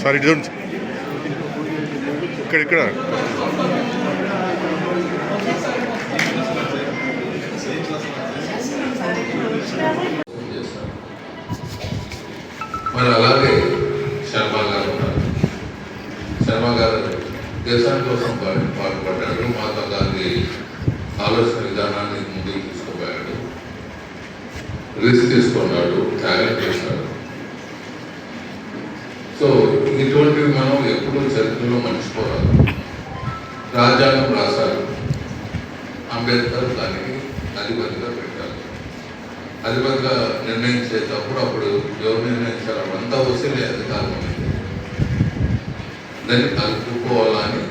Sir ఇటు చూడండి, ఇక్కడ మరి అలాగే శర్మ గారు దేశాని కోసం పాటుపడ్డాడు. మహాత్మా గాంధీ ఆలోచన విధానాన్ని ముందుకు తీసుకుపోయాడు, రిస్క్ తీసుకున్నాడు, త్యాగం చేశాడు. సో ఇటువంటివి మనం ఎప్పుడూ చరిత్రలో మర్చిపోరాదు. రాజ్యాంగం రాశారు, అంబేద్కర్ దానికి అధిపతిగా పెట్టారు. అధిపతిగా నిర్ణయించేటప్పుడు అప్పుడు ఎవరు నిర్ణయించారు? అంతా వసూలే అధికారం అనేది. దాన్ని కలుపుకోవాలని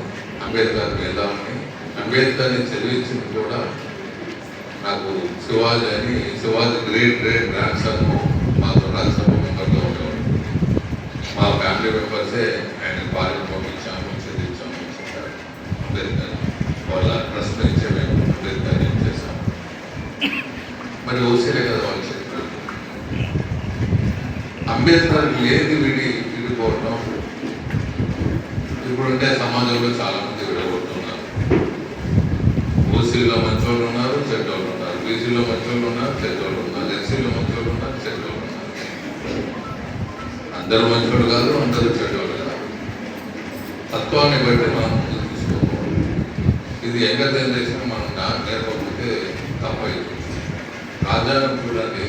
అంబేద్కర్ మేధావిని, అంబేద్కర్ని చదివించింది కూడా నాకు శివాజీ గ్రేట్ గ్రాండ్ సన్ మాకు రాజ్యసభ మెంబర్గా ఉండేవాడు. మా ఫ్యామిలీ మెంబర్సే ఆయన పాలన పంపించాము, చదివించాము, చెప్పారు. అంబేద్కర్ వాళ్ళ ప్రశ్నించే మేము అంబేద్కర్ ఏం చేశాము. మరి ఓసీలే కదా వాళ్ళు చెప్పారు. అంబేద్కర్ లేని విడిపోవడం ఇప్పుడుంటే సమాజంలో చాలా మంది విడగొడుతున్నారు. ఓసీలో మంచోళ్ళు ఉన్నారు, చెడ్డోళ్ళు ఉన్నారు. బీసీలో మంచోళ్ళు ఉన్నారు, చెడ్డోళ్ళు ఉన్నారు. ఎస్సీలో మంచోళ్ళు ఉన్నారు, చెడ్డోళ్ళు ఉన్నారు. అందరూ మంచోళ్ళు కాదు, అందరూ చెడ్డోళ్ళు కాదు. తత్వాన్ని బట్టి మనం ముందుకు తీసుకోవాలి. ఇది యంగర్ జనరేషన్ మనం నేర్పకపోతే తప్పైంది. రాజ్యాంగం చూడండి,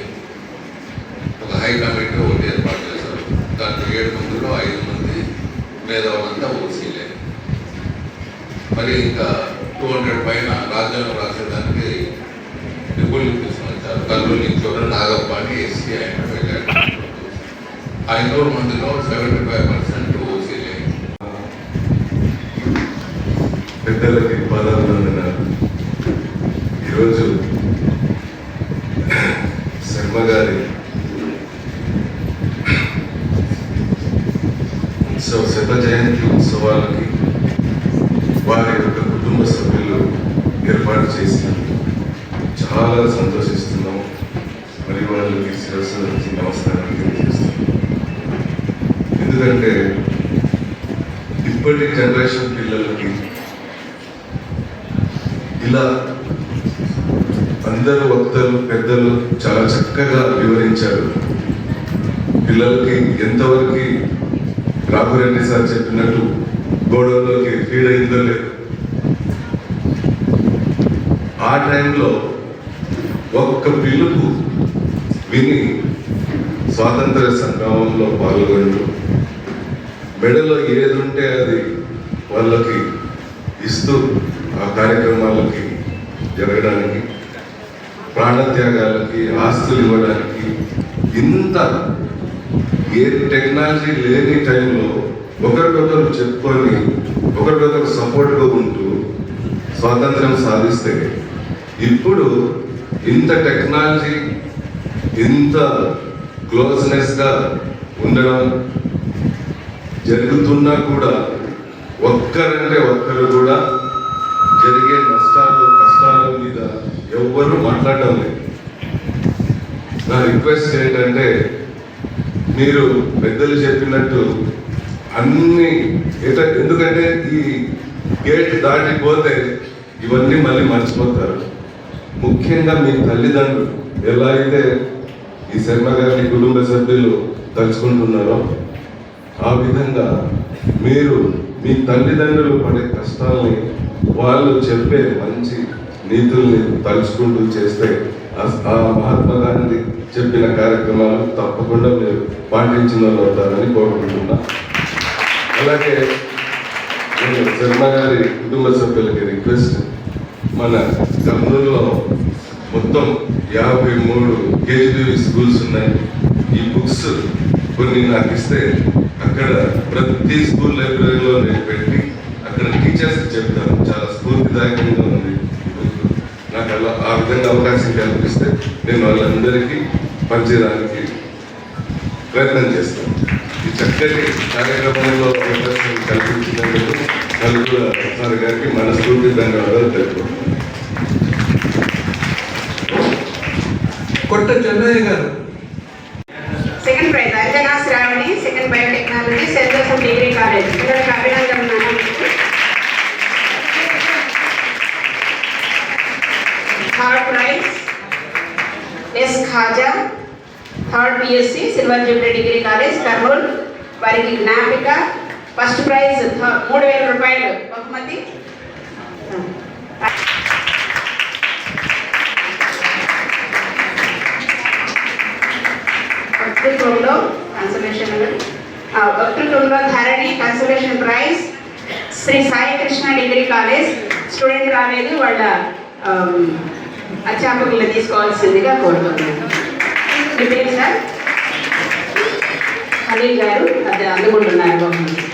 ఒక హై కమిటీ ఒకటి ఏర్పాటు చేశారు. దాంట్లో 7 మందిలో 5 మంది మేధావులంతా ఓసీలే. మరి ఇంకా 200 పైన రాజ్యాంగం రాసేదానికి నిపుణులు తీసుకుని వచ్చారు. కర్నూలు నుంచి ఒక నాగప్ప అని ఎస్సీ ఆయన వెళ్ళాడు. 500 మందిలో 75% ఓసీలే. పెద్దలకి పాదాభివందనాలు. ఈరోజు శర్మ గారి శత జయంతి ఉత్సవాలకి వారి యొక్క కుటుంబ సభ్యులు ఏర్పాటు చేసి చాలా సంతోషిస్తున్నాం. మరి వాళ్ళకి శిరస్సు నుంచి నమస్కారం తెలియజేస్తున్నాం. ఎందుకంటే ఇప్పటి జనరేషన్ పిల్లలకి ఇలా అందరూ వక్తలు పెద్దలు చాలా చక్కగా వివరించారు. పిల్లలకి ఎంతవరకు రాఘురెడ్డి సార్ చెప్పినట్టు గోడల్లోకి ఫీడ్ అయిందో లేదు. ఆ టైంలో ఒక్క పిలుపు విని స్వాతంత్ర సంగ్రామంలో పాల్గొంటూ మెడలో ఏది ఉంటే అది వాళ్ళకి ఇస్తూ ఆ కార్యక్రమాలకి జరగడానికి, ప్రాణత్యాగాలకి, ఆస్తులు ఇవ్వడానికి, ఇంత ఏ టెక్నాలజీ లేని టైంలో ఒకరికొకరు చెప్పుకొని ఒకరికొకరు సపోర్ట్గా ఉంటూ స్వాతంత్రం సాధిస్తే, ఇప్పుడు ఇంత టెక్నాలజీ ఇంత క్లోజ్నెస్గా ఉండడం జరుగుతున్నా కూడా ఒక్కరంటే ఒక్కరు కూడా జరిగే నష్టాలు కష్టాల మీద ఎవ్వరూ మాట్లాడడం లేదు. నా రిక్వెస్ట్ ఏంటంటే, మీరు పెద్దలు చెప్పినట్టు అన్ని ఎందుకంటే ఈ గేట్ దాటిపోతే ఇవన్నీ మళ్ళీ మర్చిపోతారు. ముఖ్యంగా మీ తల్లిదండ్రులు ఎలా అయితే ఈ శర్మ గారి కుటుంబ సభ్యులు తలుచుకుంటున్నారో ఆ విధంగా మీరు మీ తల్లిదండ్రులు పడే కష్టాలని వాళ్ళు చెప్పే మంచి నీతుల్ని తలుచుకుంటూ చేస్తే ఆ మహాత్మా గాంధీ చెప్పిన కార్యక్రమాలు తప్పకుండా మీరు పాటించిన వాళ్ళు అవుతారని కోరుకుంటున్నా. అలాగే నేను శర్మ గారి కుటుంబ సభ్యులకి రిక్వెస్ట్, మన కర్నూలులో మొత్తం 53 కేజీబీవీ స్కూల్స్ ఉన్నాయి. ఈ బుక్స్ కొన్ని నాకు ఇస్తే అక్కడ ప్రతి స్కూల్ లైబ్రరీలో నేను పెట్టి అక్కడ టీచర్స్ చెప్తాను. చాలా స్ఫూర్తిదాయకంగా ఉంది ఈ బుక్. నాకు అలా ఆ విధంగా అవకాశం కల్పిస్తే నేను వాళ్ళందరికీ పంచేయడానికి ప్రయత్నం చేస్తాను. ఈ చక్కటి కార్యక్రమంలో అవకాశం కల్పించినందుకు నలుగురు సార్ గారికి మనస్ఫూర్తి ధన్యవాదాలు తెలుపుకుంటున్నాను. కొట్ట చెన్నయ్య గారు. Second prize Anjana Shravani, second biotechnology, Saint Joseph degree college. ఇక్కడికి అభినందనలు. Third prize S Khaja, third BSc, silver jubilee degree college Kurnool. వారికి జ్ఞాపిక. ఫస్ట్ ప్రైజ్ 3000 రూపాయలు బహుమతి. వక్తృత్వంలో కన్సలేషన్, వక్తృత్వంలో Dharani consolation prize Shri Sai Krishna degree college. Student రాలేదు, వాళ్ళ అధ్యాపకులు తీసుకోవాల్సిందిగా కోరుతున్నాను. మీ పేరు సార్? ఖలీల్ గారు అది అందుకుంటున్నారు బహుమతి.